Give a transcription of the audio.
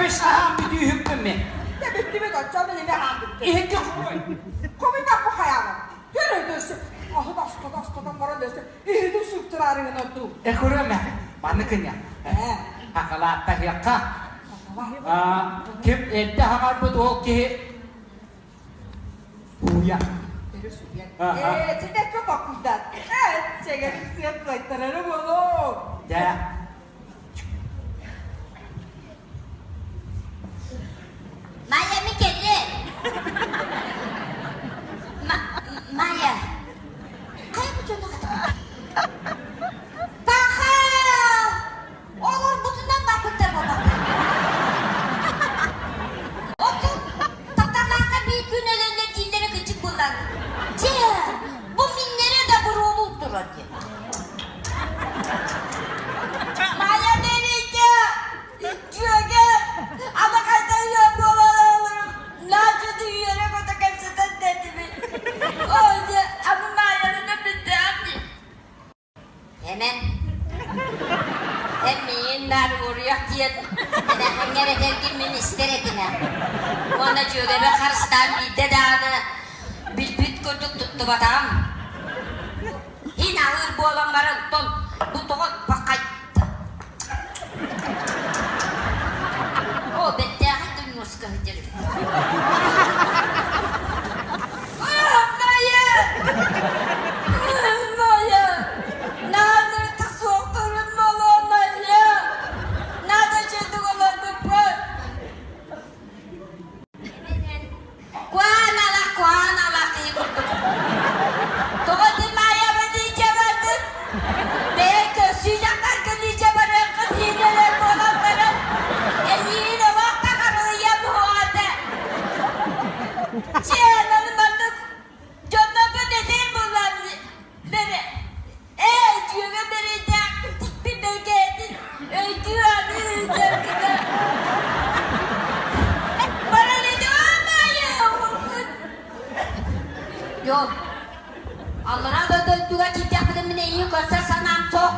Demiş aham bir düğü hükmüm mi? Demek demek açacağım yine aham bitti. İhek yok mu? Komida bu hayalım. Yürü dersin. Ahı daskadan bana dersin. İhidi süptürarını tu. Kurama. Bana kenya. Hakala tahiyakka. Kim ette hangar bu doğu ki? Uya. Tidak ketakutan. Jangan siap belajar mulu. Ya. Maya mi geldi? Maya. Kayak bu çocuk? Taha! Olur butundan da bıktır baba. Otur. Tatarlarda bir gün elinde dillere gıcık kullanır. Bu minlere de bu ruhu durur diye. Maya nerede? Çünkü ama kaydan yapıyorlar. Naçı dünyaya koda kapsadan dedi mi? Oysa ama Maya'nın da bitti abi. Hemen. Minler vuruyor diye. Hangi ederken minister edine. Ona cügebe karıstan bir de dağını. Bilbit kurduk tuttu batam. Yine ağır bu olanların bu toğun bakaydı. O beddağı duymuş kırıcırım. Maya! Maya! Nâdır da soğukturun malı Maya! Nâda çöldük olandı bu? Kuanala kayo kurduk. Tukod din Maya ba di çabardın? Belki sıcaklar kını çabarın kıdıyla bolan bana. Yine vakta karıya bu adı. Çiğnanı bandık. Canına neden bulan beni? Cüge beni de bir bekedin. Cüge beni bana ne diyor Maya? Yok. Allah'a da juga kita pada menei kuasa sanam sok.